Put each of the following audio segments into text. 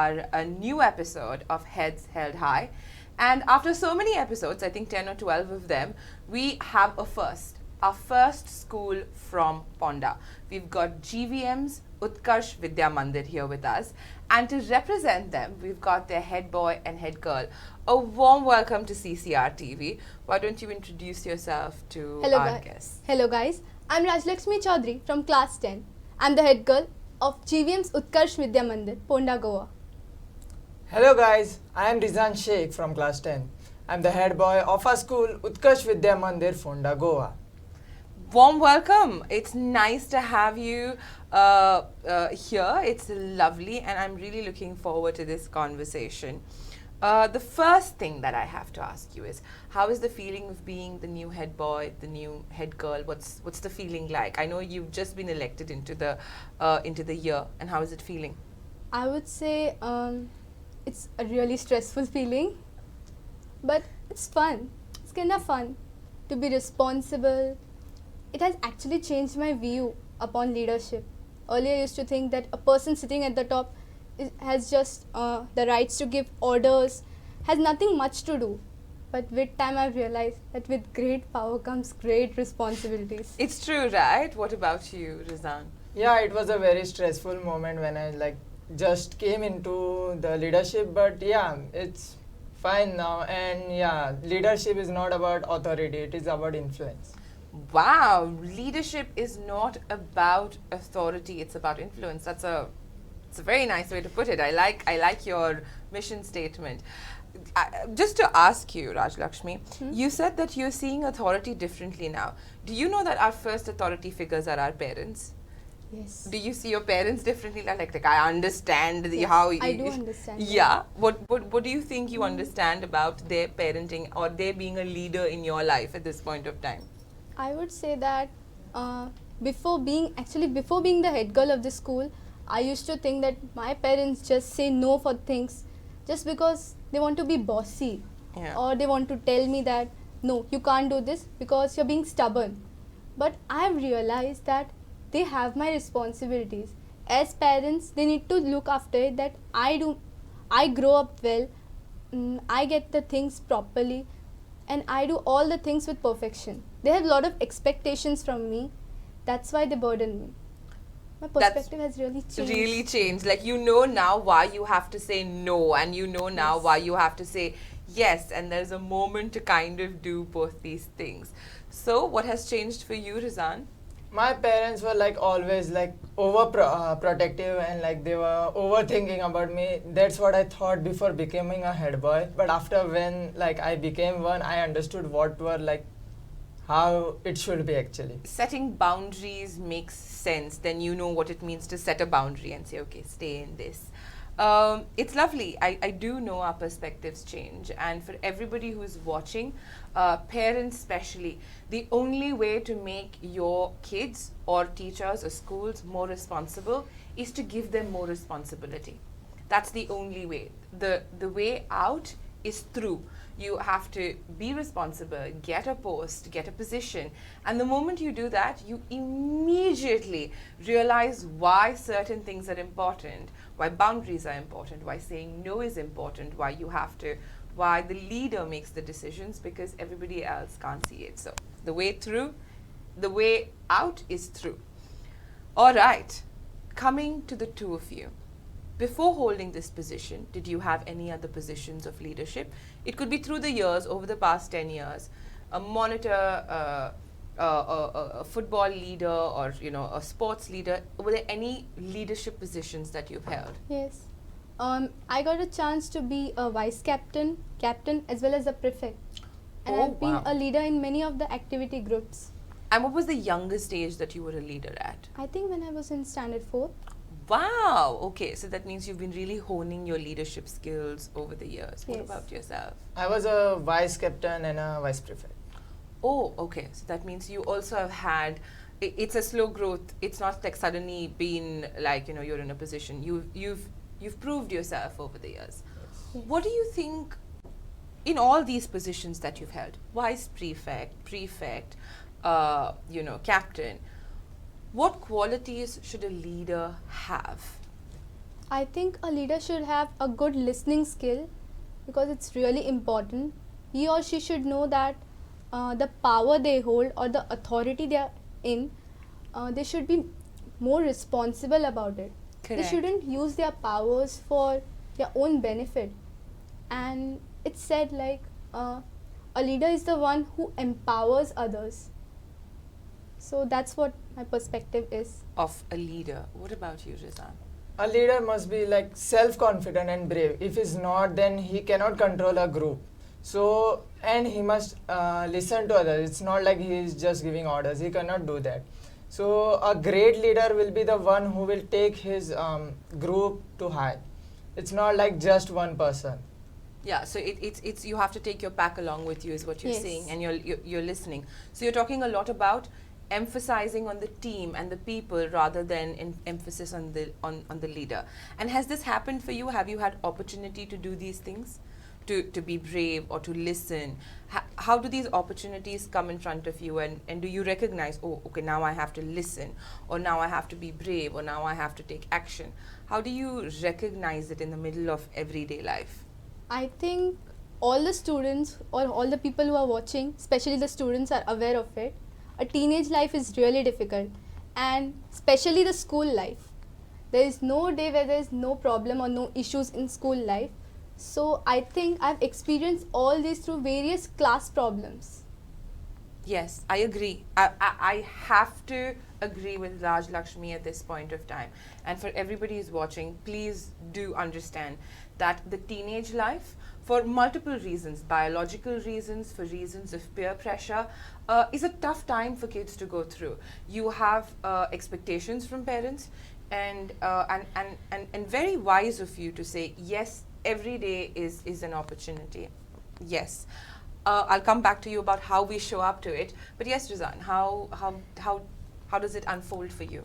our a new episode of Heads Held High. And after so many episodes, I think 10 or 12 of them, we have a first. Our first school from Ponda. We've got GVM's Utkarsh Vidyamandir here with us. And to represent them, we've got their head boy and head girl. A warm welcome to CCR TV. Why don't you introduce yourself to our guests? Hello guys, I'm Rajlakshmi Chaudhary from class 10. I'm the head girl of GVM's Utkarsh Vidyamandir, Ponda, Goa. Hello guys, I am Rizan Sheikh from class 10. I'm the head boy of our school Utkarsh Vidyamandir, Ponda, Goa. Warm welcome. It's nice to have you here. It's lovely and I'm really looking forward to this conversation. The first thing that I have to ask you is, how is the feeling of being the new head boy, the new head girl? What's the feeling like? I know you've just been elected into the year, and how is it feeling? I would say it's a really stressful feeling, but it's fun. It's kind of fun to be responsible. It has actually changed my view upon leadership. Earlier I used to think that a person sitting at the top has just the rights to give orders, has nothing much to do. But with time I've realized that with great power comes great responsibilities. It's true, right? What about you, Rizan? Yeah, it was a very stressful moment when I just came into the leadership, but yeah, it's fine now. And yeah, leadership is not about authority, it is about influence. Wow, leadership is not about authority, it's about influence. It's a very nice way to put it. I like your mission statement. Just to ask you, Rajlakshmi, you said that you're seeing authority differently now. Do you know that our first authority figures are our parents? Yes. Do you see your parents differently? Like I understand Yes, how I do understand. Yeah. What do you think you understand about their parenting or their being a leader in your life at this point of time? I would say that before being the head girl of the school, I used to think that my parents just say no for things just because they want to be bossy, or they want to tell me that no, you can't do this because you're being stubborn. But I have realized that they have my responsibilities. As parents, they need to look after it, that I grow up well, I get the things properly, and I do all the things with perfection. They have a lot of expectations from me. That's why they burden me. My perspective has really changed. Like, you know now why you have to say no, and you know now why you have to say yes, and there's a moment to kind of do both these things. So what has changed for you, Rizan? My parents were always protective, and they were overthinking about me. That's what I thought before becoming a head boy. But after when I became one, I understood what were how it should be actually. Setting boundaries makes sense. Then you know what it means to set a boundary and say, okay, stay in this. It's lovely. I do know our perspectives change, and for everybody who's watching, parents especially, the only way to make your kids or teachers or schools more responsible is to give them more responsibility. That's the only way. The way out is through. You have to be responsible, get a post, get a position, and the moment you do that, you immediately realize why certain things are important, why boundaries are important, why saying no is important, why the leader makes the decisions, because everybody else can't see it. So the way out is through. All right, coming to the two of you. Before holding this position, did you have any other positions of leadership? It could be through the years, over the past 10 years, a monitor, a football leader, or a sports leader. Were there any leadership positions that you've held? Yes. I got a chance to be a vice captain, as well as a prefect. And I've been a leader in many of the activity groups. And what was the youngest age that you were a leader at? I think when I was in standard 4. Wow, okay, so that means you've been really honing your leadership skills over the years. What Yes. about yourself? I was a vice captain and a vice prefect. Oh, okay, so that means you also have had, it's a slow growth. It's not like suddenly been you're in a position. You've proved yourself over the years. Yes. What do you think in all these positions that you've held, vice prefect, captain, what qualities should a leader have? I think a leader should have a good listening skill because it's really important. He or she should know that the power they hold or the authority they are in, they should be more responsible about it. They Correct. shouldn't use their powers for their own benefit. And it's said like a leader is the one who empowers others. So that's what my perspective is. Of a leader. What about you, Rizan? A leader must be like self-confident and brave. If he's not, then he cannot control a group. So, and he must listen to others. It's not like he is just giving orders. He cannot do that. So, a great leader will be the one who will take his group to high. It's not like just one person. Yeah, so it's you have to take your pack along with you is what you're Yes. saying, and you're listening. So you're talking a lot about emphasizing on the team and the people rather than emphasis on the leader. And has this happened for you? Have you had opportunity to do these things, to be brave or to listen? How do these opportunities come in front of you, and do you recognize, oh, okay, now I have to listen, or now I have to be brave, or now I have to take action? How do you recognize it in the middle of everyday life? I think all the students or all the people who are watching, especially the students, are aware of it. A teenage life is really difficult, and especially the school life. There is no day where there is no problem or no issues in school life. So I think I've experienced all these through various class problems. Yes, I agree. I have to agree with Raj Lakshmi at this point of time. And for everybody who's watching, please do understand that the teenage life, for multiple reasons, biological reasons, for reasons of peer pressure, is a tough time for kids to go through. You have expectations from parents, and very wise of you to say, yes, every day is an opportunity. Yes. I'll come back to you about how we show up to it. But yes, Rizan, how does it unfold for you?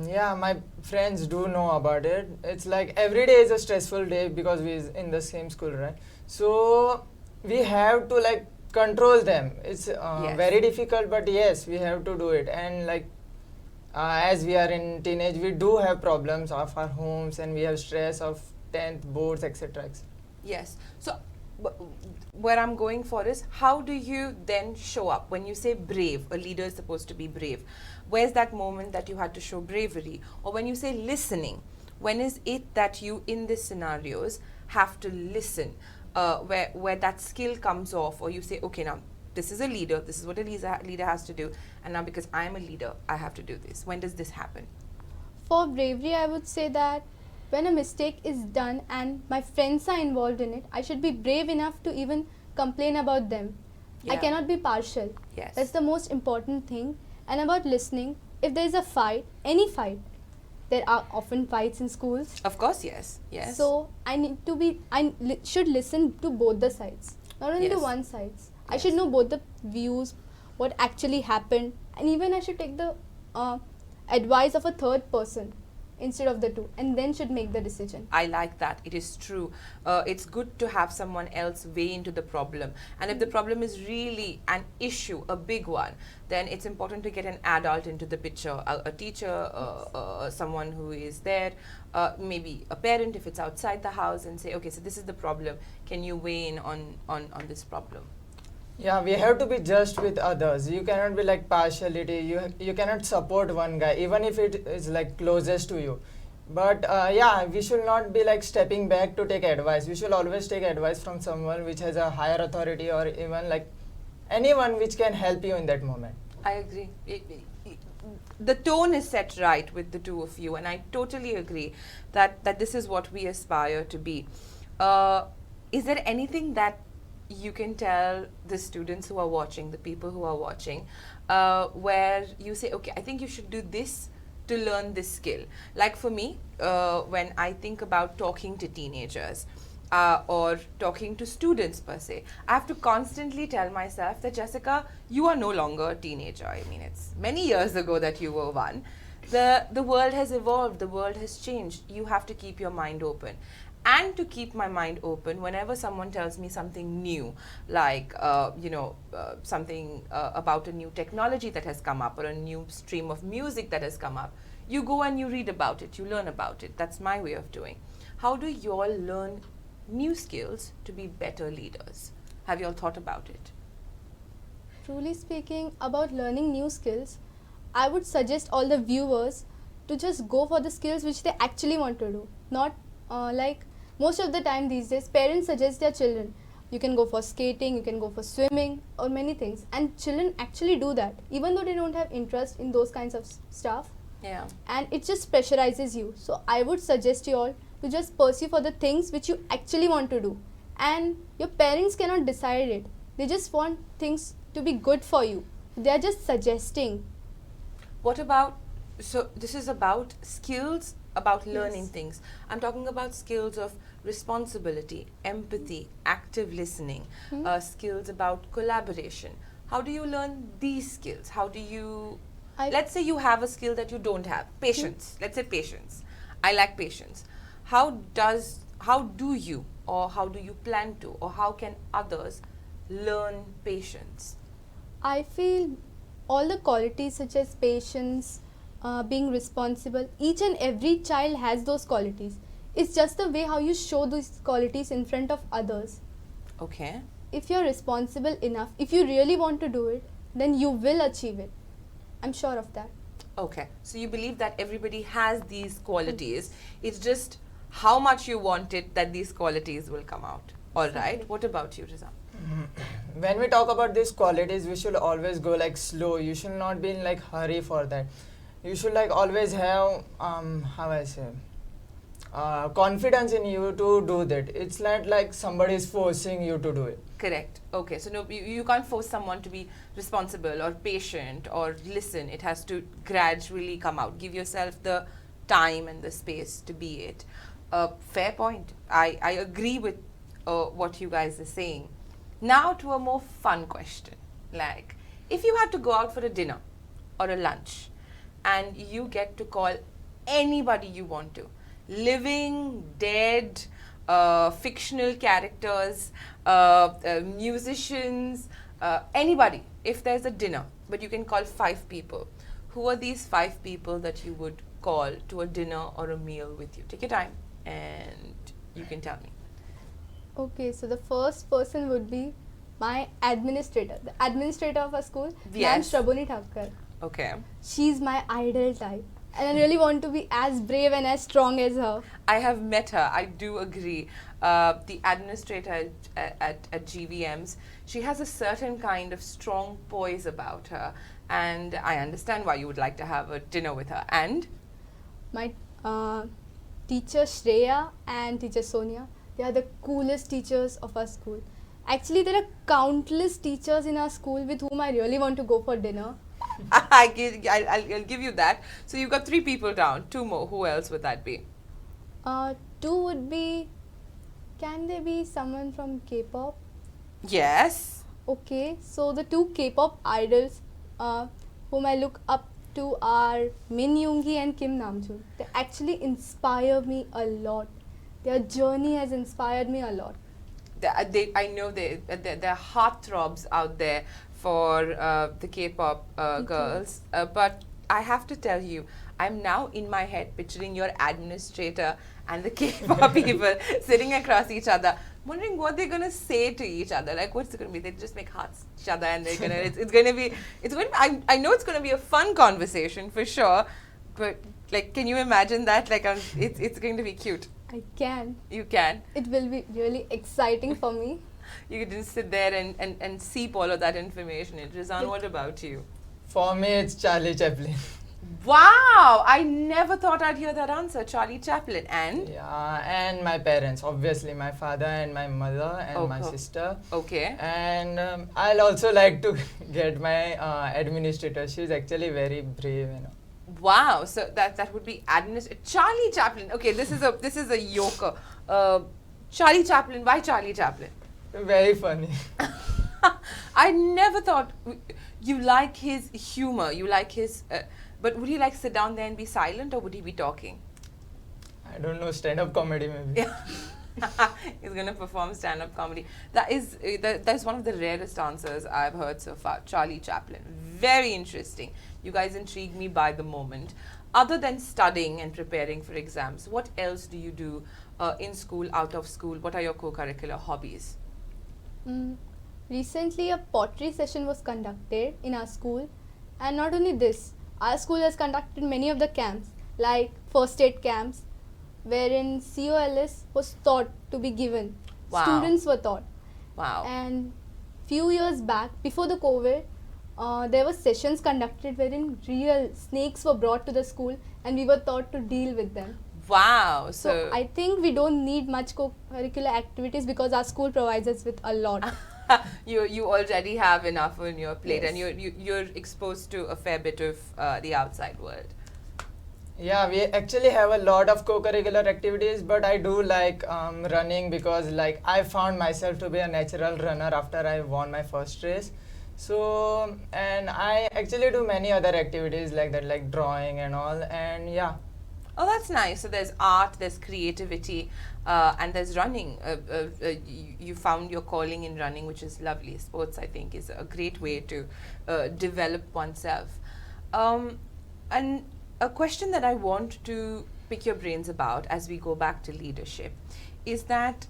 Yeah, my friends do know about it. It's like every day is a stressful day because we is in the same school, right? So we have to like control them. It's Yes. very difficult, but yes, we have to do it. And like as we are in teenage, we do have problems of our homes, and we have stress of 10th boards, etc. etc. Yes. So where I'm going for is, how do you then show up? When you say brave, a leader is supposed to be brave. Where's that moment that you had to show bravery? Or when you say listening, when is it that you, in these scenarios, have to listen? Where that skill comes off, or you say, okay, now this is a leader, this is what a leader has to do, and now because I'm a leader, I have to do this. When does this happen? For bravery, I would say that when a mistake is done and my friends are involved in it, I should be brave enough to even complain about them. I Yeah. cannot be partial. Yes. That's the most important thing. And about listening, if there is a fight, any fight, there are often fights in schools. Of course, yes. Yes. So should listen to both the sides, not only to Yes. one side. I Yes. should know both the views, what actually happened, and even I should take the advice of a third person instead of the two, and then should make the decision. I like that. It is true. It's good to have someone else weigh into the problem. And if the problem is really an issue, a big one, then it's important to get an adult into the picture, a teacher, someone who is there, maybe a parent if it's outside the house, and say, okay, so this is the problem. Can you weigh in on this problem? Yeah, we have to be just with others. You cannot be like partiality. You cannot support one guy even if it is like closest to you. But yeah, we should not be like stepping back to take advice. We should always take advice from someone which has a higher authority, or even like anyone which can help you in that moment. I agree. The tone is set right with the two of you, and I totally agree that this is what we aspire to be. Is there anything that you can tell the students who are watching, the people who are watching, where you say, okay, I think you should do this to learn this skill? Like for me, when I think about talking to teenagers, or talking to students per se, I have to constantly tell myself that, Jessica, you are no longer a teenager. I mean, it's many years ago that you were one. The world has evolved, the world has changed. You have to keep your mind open. And to keep my mind open, whenever someone tells me something new, like something about a new technology that has come up, or a new stream of music that has come up, You go and you read about it, you learn about it. That's my way of doing. How do you all learn new skills to be better leaders? Have you all thought about it? Truly speaking, about learning new skills, I would suggest all the viewers to just go for the skills which they actually want to do. Not like most of the time these days, parents suggest their children, you can go for skating, you can go for swimming, or many things. And children actually do that, even though they don't have interest in those kinds of stuff. Yeah. And it just pressurizes you. So I would suggest you all to just pursue for the things which you actually want to do. And your parents cannot decide it. They just want things to be good for you. They are just suggesting. What about, so this is about skills, about learning Yes. things. I'm talking about skills of responsibility, empathy, active listening, skills about collaboration. How do you learn these skills? How do you, let's say you have a skill that you don't have, patience. Let's say patience. I lack patience. How do you, or how do you plan to, or how can others learn patience? I feel all the qualities such as patience, being responsible, each and every child has those qualities. It's just the way how you show those qualities in front of others. Okay. If you're responsible enough, if you really want to do it, then you will achieve it. I'm sure of that. Okay. So you believe that everybody has these qualities. It's just how much you want it that these qualities will come out. All right. Exactly. What about you, Riza? When we talk about these qualities, we should always go like slow. You should not be in like hurry for that. You should like always have how I say confidence in you to do that. It's not like somebody is forcing you to do it. Correct. Okay. So no, you can't force someone to be responsible or patient or listen. It has to gradually come out. Give yourself the time and the space to be it. Fair point. I agree with what you guys are saying. Now to a more fun question. Like, if you had to go out for a dinner or a lunch and you get to call anybody you want to, living, dead, fictional characters, musicians, anybody, if there's a dinner, but you can call 5 people, who are these 5 people that you would call to a dinner or a meal with you? Take your time and you can tell me. Okay, so the first person would be my administrator, the administrator of our school, Yes. Ma'am Shraboni Thakkar. Okay. She's my ideal type. And I really want to be as brave and as strong as her. I have met her. I do agree. The administrator at GVMs, she has a certain kind of strong poise about her. And I understand why you would like to have a dinner with her. And? My teacher Shreya and teacher Sonia, they are the coolest teachers of our school. Actually, there are countless teachers in our school with whom I really want to go for dinner. I'll give you that. So you've got 3 people down. 2 more. Who else would that be? 2 would be, can there be someone from K-pop? Yes. Okay, so the 2 K-pop idols whom I look up to are Min Yoongi and Kim Namjoon. They actually inspire me a lot. Their journey has inspired me a lot. I know there are heartthrobs out there for the K-pop girls, but I have to tell you, I'm now in my head picturing your administrator and the K-pop people sitting across each other, wondering what they're gonna say to each other. Like, what's it gonna be? They just make hearts to each other, and they're gonna. It's gonna be. I know it's gonna be a fun conversation for sure, but like, can you imagine that? Like, it's going to be cute. I can. You can. It will be really exciting for me. You can just sit there and seep all of that information in. Rizan, what about you? For me, it's Charlie Chaplin. Wow! I never thought I'd hear that answer. Charlie Chaplin. And? Yeah, and my parents, obviously my father and my mother and my Okay. sister. Okay. And I'll also like to get my administrator. She's actually very brave, you know. Wow! So that would be Charlie Chaplin. Okay, this is a yoker. Charlie Chaplin. Why Charlie Chaplin? Very funny. I never thought you like his humor. You like his. But would he like sit down there and be silent, or would he be talking? I don't know, stand-up comedy maybe. Yeah. He's gonna perform stand-up comedy. That's one of the rarest answers I've heard so far. Charlie Chaplin. Very interesting. You guys intrigue me by the moment. other than studying and preparing for exams, what else do you do in school, out of school? What are your co-curricular hobbies? Mm, Recently, a pottery session was conducted in our school, and not only this, our school has conducted many of the camps, like first aid camps, wherein COLS was taught to be given. Wow. Students were taught, Wow. and few years back, before the COVID, there were sessions conducted wherein real snakes were brought to the school, and we were taught to deal with them. Wow. So I think we don't need much co-curricular activities because our school provides us with a lot. you already have enough on your plate, Yes. and you're exposed to a fair bit of the outside world. Yeah, we actually have a lot of co-curricular activities, but I do like running because like I found myself to be a natural runner after I won my first race. So, and I actually do many other activities like that, like drawing and all, and yeah. Oh, that's nice. So there's art, there's creativity, and there's running. You found your calling in running, which is lovely. Sports, I think, is a great way to develop oneself. And a question that I want to pick your brains about as we go back to leadership is that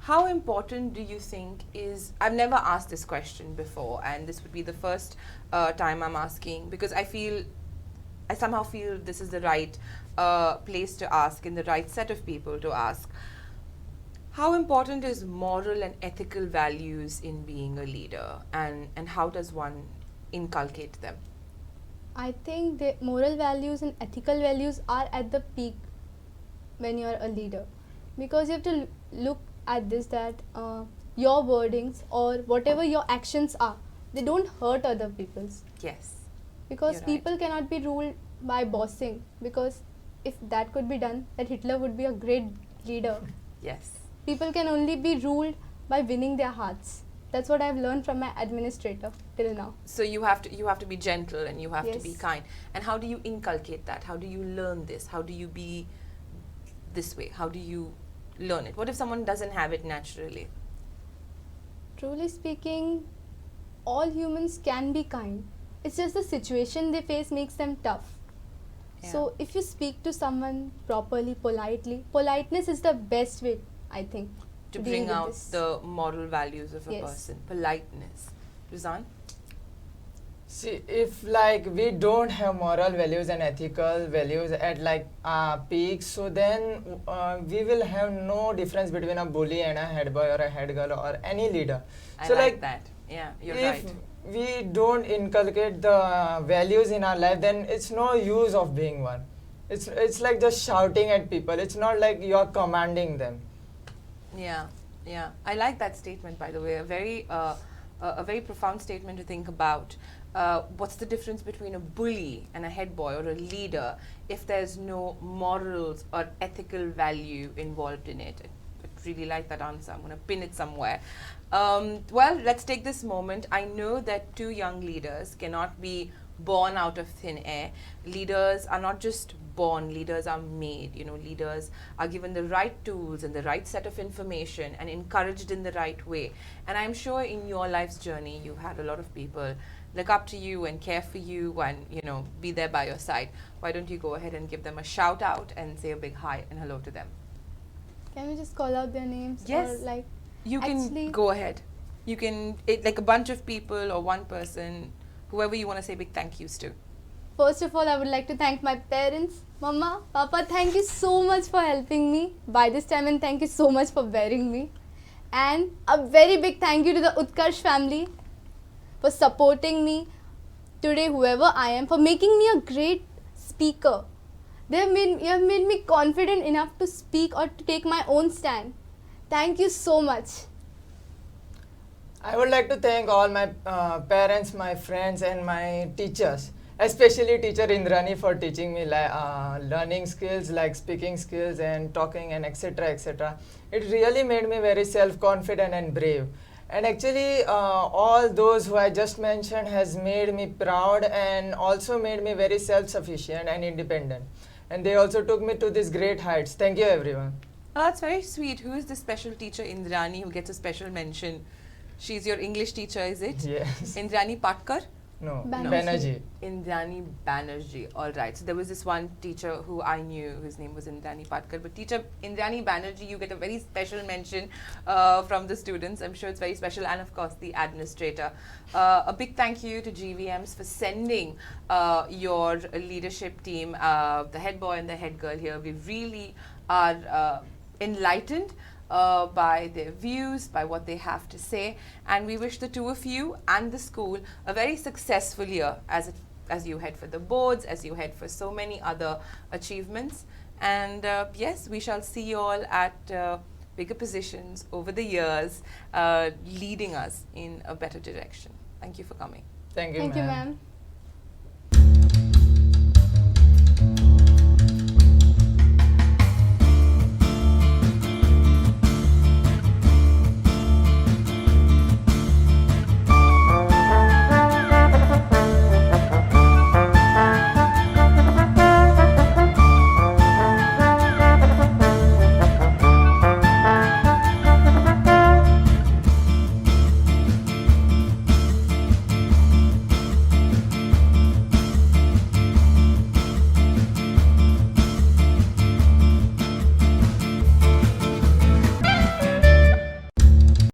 how important do you think is, I've never asked this question before, and this would be the first time I'm asking, because I somehow feel this is the right place to ask and the right set of people to ask. How important is moral and ethical values in being a leader, and how does one inculcate them? I think the moral values and ethical values are at the peak when you are a leader, because you have to look at this that your wordings or whatever your actions are, they don't hurt other people's, Yes. because You're right. people cannot be ruled by bossing, because if that could be done, that Hitler would be a great leader. Yes. People can only be ruled by winning their hearts. That's what I've learned from my administrator till now. So you have to be gentle, and you have to be Yes. kind. And how do you inculcate that? How do you learn this? How do you be this way? How do you learn it? What if someone doesn't have it naturally? Truly speaking, all humans can be kind. It's just the situation they face makes them tough. Yeah. So if you speak to someone properly, politely, politeness is the best way, I think, To deal bring with out this. the moral values of a Yes. person. Politeness. Rizan? See, if like we don't have moral values and ethical values at like peak, so then we will have no difference between a bully and a head boy or a head girl or any leader. I So like that. Yeah, you're if right. we don't inculcate the values in our life, then it's no use of being one. It's like just shouting at people. It's not like you're commanding them. Yeah, yeah. I like that statement, by the way. A very profound statement to think about. What's the difference between a bully and a head boy or a leader if there's no morals or ethical value involved in it? I really like that answer. I'm going to pin it somewhere. Well, let's take this moment. I know that two young leaders cannot be born out of thin air. Leaders are not just born, leaders are made. You know, leaders are given the right tools and the right set of information and encouraged in the right way. And I'm sure in your life's journey, you've had a lot of people look up to you and care for you and, you know, be there by your side. Why don't you go ahead and give them a shout out and say a big hi and hello to them? Can we just call out their names? Yes. Or like, You can Actually- go ahead. You can, like a bunch of people or one person, whoever you want to say big thank yous to. first of all, I would like to thank my parents. Mama, Papa, thank you so much for helping me by this time, and thank you so much for bearing me. And a very big thank you to the Utkarsh family for supporting me today, whoever I am, for making me a great speaker. You have made me confident enough to speak or to take my own stand. Thank you so much. I would like to thank all my parents, my friends, and my teachers, especially teacher Indrani for teaching me learning skills like speaking skills and talking and etc. etc. It really made me very self-confident and brave. And actually, all those who I just mentioned has made me proud and also made me very self-sufficient and independent. And they also took me to these great heights. Thank you, everyone. Oh, that's very sweet. Who is the special teacher, Indrani, who gets a special mention? She's your English teacher, is it? Yes. Indrani Patkar? No, Banerjee. Banerjee. Indrani Banerjee. All right. So there was this one teacher who I knew, whose name was Indrani Patkar. But teacher Indrani Banerjee, you get a very special mention from the students. I'm sure it's very special. And of course, the administrator. A big thank you to GVMs for sending your leadership team, the head boy and the head girl here. We really are enlightened by their views, by what they have to say, and we wish the two of you and the school a very successful year as you head for the boards, as you head for so many other achievements. And yes, we shall see you all at bigger positions over the years, leading us in a better direction. Thank you for coming. Thank you, Thank you, ma'am. ma'am.